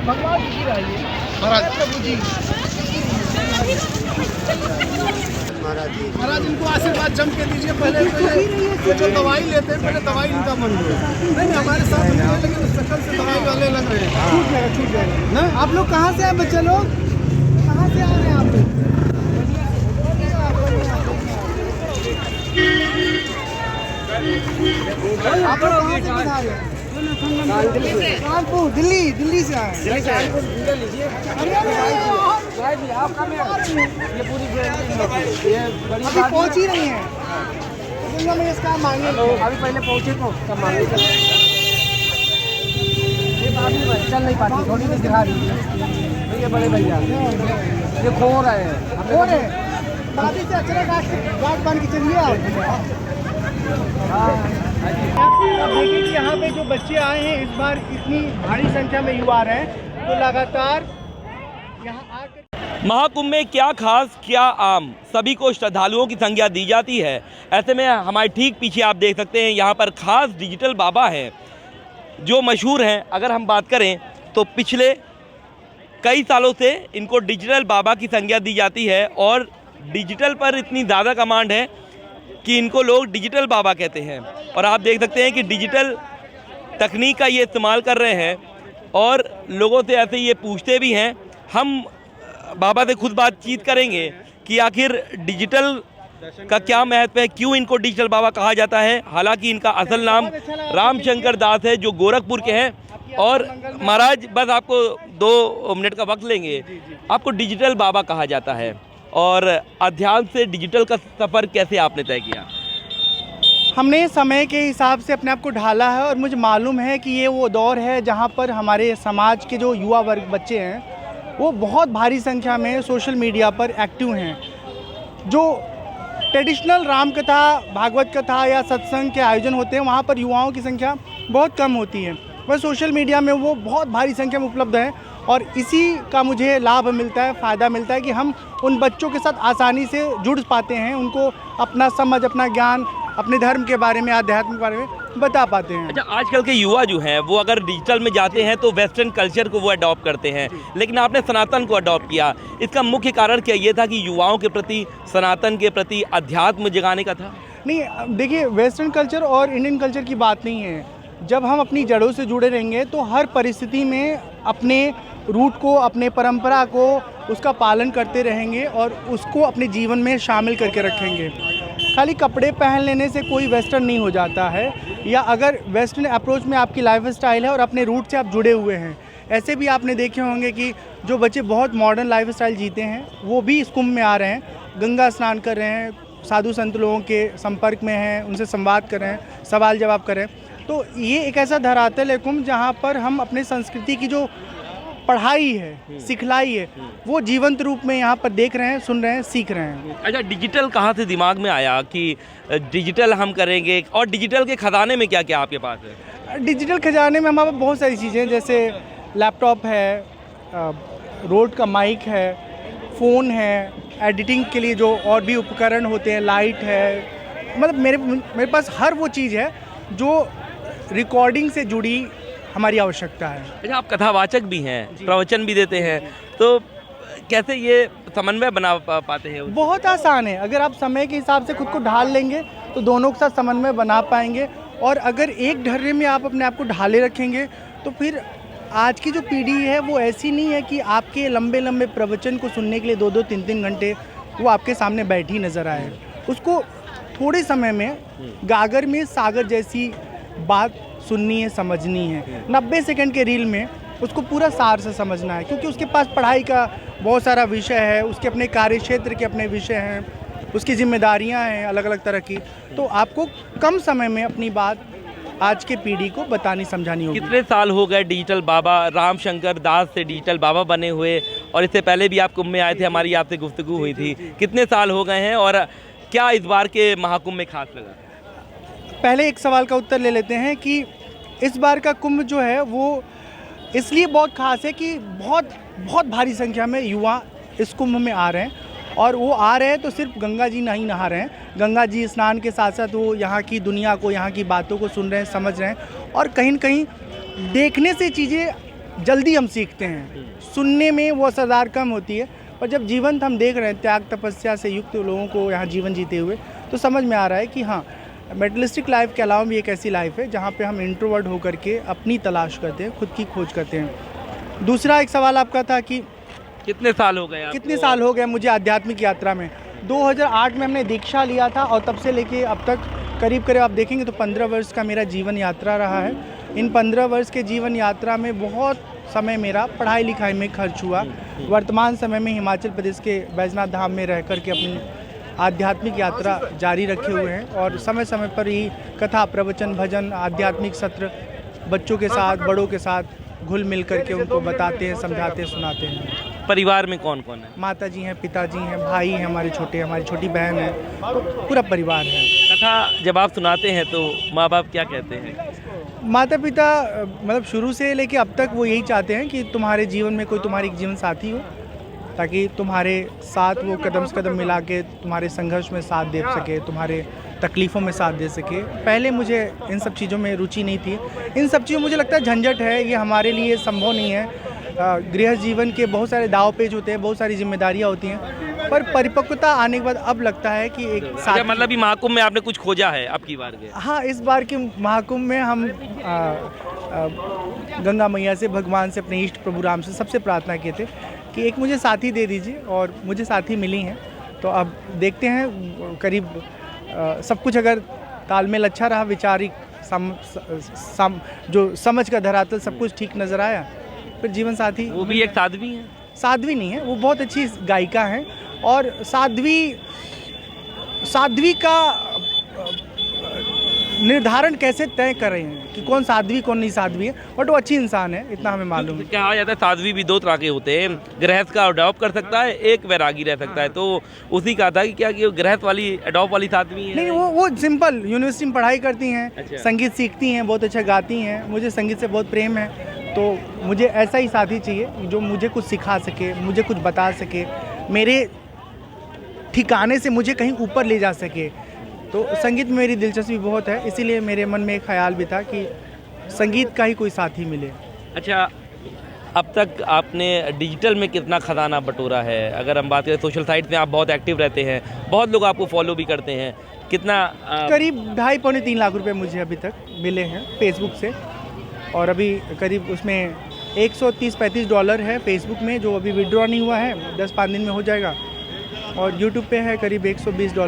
भगवान जी रहिए महाराज प्रभु जी महाराज इनको आशीर्वाद जम के दीजिए। पहले ये जो दवाई लेते हैं पहले दवाई इनका बंद हो। नहीं हमारे साथ नहीं है, लेकिन शकल से दवाई वाले लग रहे हैं। छूट जाएगा ना। आप लोग कहाँ से हैं बच्चे लोग, कहाँ से आ रहे हैं आप लोग? आप लोग कहाँ से बता रहे हैं? कानपुर दिल्ली से आए। ये पूरी अभी पहुंच ही नहीं है। में इसका मांगे अभी पहले पहुंचे तो तब मांगे। ये भाभी भाई चल नहीं पाती, थोड़ी सी गिरा रही है। ये बड़े भैया ये खो रहे हैं, भाभी से अचरा गाठ बांध के चलिए आप। देखिए कि यहाँ पे जो बच्चे आए हैं इस बार इतनी भारी संख्या में युवा आ रहे हैं, तो लगातार यहाँ आकर महाकुंभ में क्या खास क्या आम, सभी को श्रद्धालुओं की संज्ञा दी जाती है। ऐसे में हमारे ठीक पीछे आप देख सकते हैं यहाँ पर खास डिजिटल बाबा हैं जो मशहूर हैं। अगर हम बात करें तो पिछले कई सालों से इनको डिजिटल बाबा की संज्ञा दी जाती है और डिजिटल पर इतनी ज़्यादा कमांड है कि इनको लोग डिजिटल बाबा कहते हैं। और आप देख सकते हैं कि डिजिटल तकनीक का ये इस्तेमाल कर रहे हैं और लोगों से ऐसे ये पूछते भी हैं। हम बाबा से खुद बातचीत करेंगे कि आखिर डिजिटल का क्या महत्व है, क्यों इनको डिजिटल बाबा कहा जाता है। हालांकि इनका असल नाम रामशंकर दास है जो गोरखपुर के हैं। और महाराज बस आपको 2 मिनट का वक्त लेंगे। आपको डिजिटल बाबा कहा जाता है और अध्यात्म से डिजिटल का सफ़र कैसे आपने तय किया? हमने समय के हिसाब से अपने आप को ढाला है और मुझे मालूम है कि ये वो दौर है जहाँ पर हमारे समाज के जो युवा वर्ग बच्चे हैं वो बहुत भारी संख्या में सोशल मीडिया पर एक्टिव हैं। जो ट्रेडिशनल राम कथा, भागवत कथा या सत्संग के आयोजन होते हैं वहाँ पर युवाओं की संख्या बहुत कम होती है, वह सोशल मीडिया में वो बहुत भारी संख्या में उपलब्ध है। और इसी का मुझे लाभ मिलता है, फ़ायदा मिलता है कि हम उन बच्चों के साथ आसानी से जुड़ पाते हैं, उनको अपना समझ, अपना ज्ञान, अपने धर्म के बारे में, आध्यात्म के बारे में बता पाते हैं। अच्छा, आजकल के युवा जो हैं वो अगर डिजिटल में जाते हैं तो वेस्टर्न कल्चर को वो अडॉप्ट करते हैं, लेकिन आपने सनातन को अडॉप्ट किया। इसका मुख्य कारण क्या ये था कि युवाओं के प्रति, सनातन के प्रति अध्यात्म जगाने का था? नहीं, देखिए वेस्टर्न कल्चर और इंडियन कल्चर की बात नहीं है। जब हम अपनी जड़ों से जुड़े रहेंगे तो हर परिस्थिति में अपने रूट को, अपने परंपरा को, उसका पालन करते रहेंगे और उसको अपने जीवन में शामिल करके रखेंगे। खाली कपड़े पहन लेने से कोई वेस्टर्न नहीं हो जाता है, या अगर वेस्टर्न अप्रोच में आपकी लाइफ स्टाइल है और अपने रूट से आप जुड़े हुए हैं। ऐसे भी आपने देखे होंगे कि जो बच्चे बहुत मॉडर्न लाइफ स्टाइल जीते हैं वो भी इस कुंभ में आ रहे हैं, गंगा स्नान कर रहे हैं, साधु संत लोगों के संपर्क में हैं, उनसे संवाद कर रहे हैं, सवाल जवाब कर रहे हैं। तो ये एक ऐसा धरातल है कुंभ जहाँ पर हम अपने संस्कृति की जो पढ़ाई है, सिखलाई है, वो जीवंत रूप में यहाँ पर देख रहे हैं, सुन रहे हैं, सीख रहे हैं। अच्छा, डिजिटल कहाँ से दिमाग में आया कि डिजिटल हम करेंगे, और डिजिटल के खजाने में क्या क्या आपके पास है? डिजिटल खजाने में हमारे पास बहुत सारी चीज़ें हैं, जैसे लैपटॉप है, रोड का माइक है, फ़ोन है, एडिटिंग के लिए जो और भी उपकरण होते हैं, लाइट है, मतलब मेरे पास हर वो चीज़ है जो रिकॉर्डिंग से जुड़ी हमारी आवश्यकता है। अच्छा, आप कथावाचक भी हैं, प्रवचन भी देते हैं, तो कैसे ये समन्वय बना पाते हैं? बहुत आसान है, अगर आप समय के हिसाब से खुद को ढाल लेंगे तो दोनों के साथ समन्वय बना पाएंगे। और अगर एक ढर्रे में आप अपने आप को ढाले रखेंगे तो फिर आज की जो पीढ़ी है वो ऐसी नहीं है कि आपके लंबे लंबे प्रवचन को सुनने के लिए 2-2, 3-3 घंटे वो आपके सामने बैठी नज़र आए। उसको थोड़े समय में गागर में सागर जैसी बात सुननी है, समझनी है। 90 सेकंड के रील में उसको पूरा सार से समझना है, क्योंकि उसके पास पढ़ाई का बहुत सारा विषय है, उसके अपने कार्य क्षेत्र के अपने विषय हैं, उसकी जिम्मेदारियां हैं अलग अलग तरह की। तो आपको कम समय में अपनी बात आज के पीढ़ी को बतानी समझानी होगी। कितने साल हो गए डिजिटल बाबा रामशंकर दास से डिजिटल बाबा बने हुए, और इससे पहले भी आप कुंभ में आए थे, हमारी आपसे गुफ्तगू हुई थी, कितने साल हो गए हैं और क्या इस बार के महाकुंभ में खास लगा? पहले एक सवाल का उत्तर ले लेते हैं कि इस बार का कुंभ जो है वो इसलिए बहुत खास है कि बहुत भारी संख्या में युवा इस कुंभ में आ रहे हैं, और वो आ रहे हैं तो सिर्फ गंगा जी नहीं नहा रहे हैं, गंगा जी स्नान के साथ साथ वो यहाँ की दुनिया को, यहाँ की बातों को सुन रहे हैं, समझ रहे हैं, और कहीं न कहीं देखने से चीज़ें जल्दी हम सीखते हैं, सुनने में वो असरदार कम होती है, पर जब जीवंत हम देख रहे हैं त्याग तपस्या से युक्त लोगों को यहाँ जीवन जीते हुए, तो समझ में आ रहा है कि हाँ, मेटलिस्टिक लाइफ के अलावा भी एक ऐसी लाइफ है जहाँ पे हम इंट्रोवर्ट होकर के अपनी तलाश करते हैं, खुद की खोज करते हैं। दूसरा एक सवाल आपका था कि कितने साल हो गए आपको? कितने साल हो गए मुझे आध्यात्मिक यात्रा में। 2008 में हमने दीक्षा लिया था और तब से लेके अब तक करीब करीब आप देखेंगे तो 15 वर्ष का मेरा जीवन यात्रा रहा है। इन 15 वर्ष के जीवन यात्रा में बहुत समय मेरा पढ़ाई लिखाई में खर्च हुआ। वर्तमान समय में हिमाचल प्रदेश के बैजनाथ धाम में रह कर के अपनी आध्यात्मिक यात्रा जारी रखे हुए हैं और समय समय पर ही कथा, प्रवचन, भजन, आध्यात्मिक सत्र बच्चों के साथ, बड़ों के साथ घुल मिल करके उनको बताते हैं, समझाते हैं, सुनाते हैं। परिवार में कौन कौन है? माता जी हैं, पिताजी हैं, भाई हैं हमारे छोटे, हमारी छोटी बहन है, तो पूरा परिवार है। कथा जब आप सुनाते हैं तो माँ बाप क्या कहते हैं? माता पिता मतलब शुरू से लेके अब तक वो यही चाहते हैं कि तुम्हारे जीवन में कोई तुम्हारी जीवन साथी हो, ताकि तुम्हारे साथ वो कदम से कदम मिला के तुम्हारे संघर्ष में साथ दे सके, तुम्हारे तकलीफ़ों में साथ दे सके। पहले मुझे इन सब चीज़ों में रुचि नहीं थी। इन सब चीज़ों मुझे लगता है झंझट है, ये हमारे लिए संभव नहीं है। गृह जीवन के बहुत सारे दाव पेच होते हैं, बहुत सारी जिम्मेदारियाँ होती हैं, पर परिपक्वता आने के बाद अब लगता है कि एक साथ मतलब ये महाकुंभ में आपने कुछ खोजा है आपकी बार के? हाँ, इस बार के महाकुंभ में हम गंगा मैया से, भगवान से, अपने इष्ट प्रभु राम से सबसे प्रार्थना किए थे कि एक मुझे साथी दे दीजिए, और मुझे साथी मिली हैं। तो अब देखते हैं, करीब सब कुछ अगर तालमेल अच्छा रहा, विचारिक जो समझ का धरातल सब कुछ ठीक नज़र आया, फिर जीवन साथी। वो भी एक साध्वी हैं? साध्वी नहीं है, वो बहुत अच्छी गायिका हैं, और साध्वी का निर्धारण कैसे तय कर रहे हैं कि कौन साध्वी कौन नहीं साध्वी है, बट वो अच्छी इंसान है, इतना हमें मालूम है। कहा जाता है साध्वी भी दो तरह के होते हैं, गृहस्थ का अडॉप्ट कर सकता है, एक वैरागी रह सकता है, तो उसी का था कि क्या कि गृहस्थ वाली अडॉप्ट वाली साध्वी है? नहीं, वो सिंपल यूनिवर्सिटी में पढ़ाई करती हैं। अच्छा। संगीत सीखती हैं, बहुत अच्छा गाती हैं। मुझे संगीत से बहुत प्रेम है, तो मुझे ऐसा ही साथी चाहिए जो मुझे कुछ सिखा सके, मुझे कुछ बता सके, मेरे ठिकाने से मुझे कहीं ऊपर ले जा सके। तो संगीत में मेरी दिलचस्पी बहुत है, इसीलिए मेरे मन में एक ख्याल भी था कि संगीत का ही कोई साथी मिले। अच्छा, अब तक आपने डिजिटल में कितना खजाना बटोरा है? अगर हम बात करें, सोशल साइट में आप बहुत एक्टिव रहते हैं, बहुत लोग आपको फॉलो भी करते हैं, कितना? करीब 2.5-3 लाख रुपए मुझे अभी तक मिले हैं फेसबुक से, और अभी करीब उसमें $130-135 है फेसबुक में, जो अभी विड्रॉ नहीं हुआ है, 10-5 दिन में हो जाएगा। और यूट्यूब पे है करीब $120,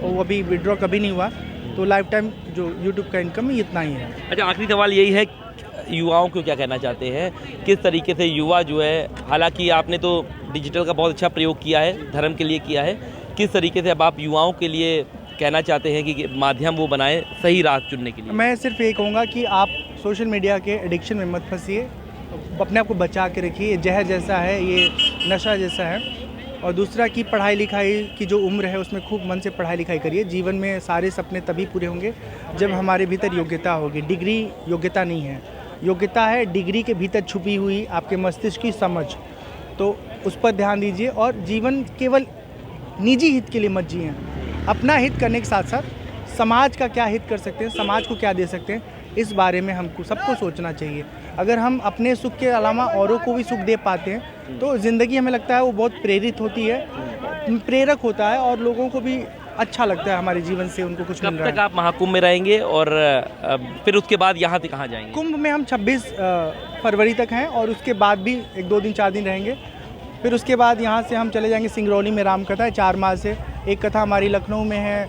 और वो अभी विड्रॉ कभी नहीं हुआ। तो लाइफ टाइम जो यूट्यूब का इनकम है इतना ही है। अच्छा, आखिरी सवाल यही है, युवाओं को क्या कहना चाहते हैं? किस तरीके से युवा जो है, हालांकि आपने तो डिजिटल का बहुत अच्छा प्रयोग किया है, धर्म के लिए किया है, किस तरीके से अब आप युवाओं के लिए कहना चाहते हैं कि माध्यम वो बनाएं सही राह चुनने के लिए? मैं सिर्फ ये कहूँगा कि आप सोशल मीडिया के एडिक्शन में मत फंसिए, अपने आप को बचा के रखिए। ये जहर जैसा है, ये नशा जैसा है। और दूसरा कि पढ़ाई लिखाई की जो उम्र है उसमें खूब मन से पढ़ाई लिखाई करिए। जीवन में सारे सपने तभी पूरे होंगे जब हमारे भीतर योग्यता होगी। डिग्री योग्यता नहीं है, योग्यता है डिग्री के भीतर छुपी हुई आपके मस्तिष्क की समझ। तो उस पर ध्यान दीजिए, और जीवन केवल निजी हित के लिए मत जिए। अपना हित करने के साथ साथ समाज का क्या हित कर सकते हैं, समाज को क्या दे सकते हैं, इस बारे में हमको सबको सोचना चाहिए। अगर हम अपने सुख के अलावा औरों को भी सुख दे पाते हैं तो ज़िंदगी हमें लगता है वो बहुत प्रेरित होती है, प्रेरक होता है, और लोगों को भी अच्छा लगता है हमारे जीवन से उनको कुछ मिल रहा है। कब तक आप महाकुंभ में रहेंगे और फिर उसके बाद यहाँ से कहाँ जाएंगे? कुंभ में हम 26 फरवरी तक हैं, और उसके बाद भी 1-2 दिन 4 दिन रहेंगे। फिर उसके बाद यहाँ से हम चले जाएंगे सिंगरौली में, राम कथा है 4 मार्च से। एक कथा हमारी लखनऊ में है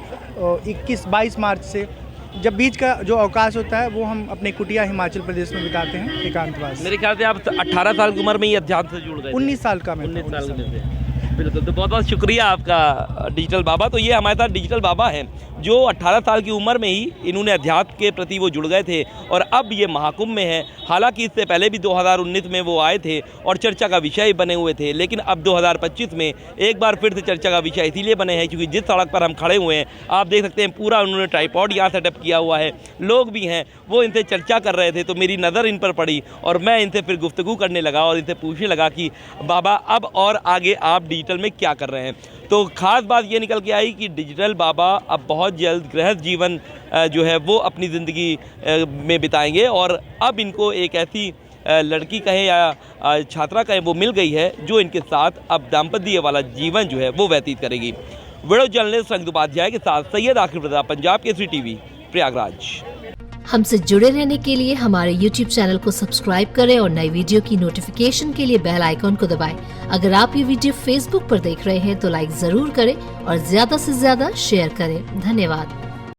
21-22 मार्च से। जब बीच का जो अवकाश होता है वो हम अपने कुटिया हिमाचल प्रदेश में बिताते हैं, एकांतवास। मेरे ख्याल से आप 18 साल की उम्र में ही अध्यात्म से जुड़ गए? 19 साल का मैं। 19 साल में से। बिल्कुल, तो बहुत बहुत शुक्रिया आपका डिजिटल बाबा। तो ये हमारे साथ डिजिटल बाबा हैं जो 18 साल की उम्र में ही इन्होंने अध्यात्म के प्रति वो जुड़ गए थे, और अब ये महाकुंभ में है। हालांकि इससे पहले भी 2019 में वो आए थे और चर्चा का विषय बने हुए थे, लेकिन अब 2025 में एक बार फिर से चर्चा का विषय इसीलिए बने हैं क्योंकि जिस सड़क पर हम खड़े हुए हैं आप देख सकते हैं, पूरा उन्होंने ट्राइपॉड यहाँ सेटअप किया हुआ है, लोग भी हैं, वो इनसे चर्चा कर रहे थे। तो मेरी नज़र इन पर पड़ी और मैं इनसे फिर गुफ्तगू करने लगा और इनसे पूछने लगा कि बाबा अब और आगे आप डिजिटल में क्या कर रहे हैं। तो ख़ास बात ये निकल के आई कि डिजिटल बाबा अब बहुत जल्द गृहस्थ जीवन जो है वो अपनी ज़िंदगी में बिताएंगे, और अब इनको एक ऐसी लड़की कहें या छात्रा कहें वो मिल गई है, जो इनके साथ अब दाम्पत्य वाला जीवन जो है वो व्यतीत करेगी। वीडियो जर्नलिस्ट संगीत उपाध्याय के साथ सैयद आखिर रज़ा, पंजाब केसरी टीवी, प्रयागराज। हमसे जुड़े रहने के लिए हमारे YouTube चैनल को सब्सक्राइब करें और नई वीडियो की नोटिफिकेशन के लिए बेल आइकॉन को दबाएं। अगर आप ये वीडियो Facebook पर देख रहे हैं तो लाइक जरूर करें और ज्यादा से ज्यादा शेयर करें। धन्यवाद।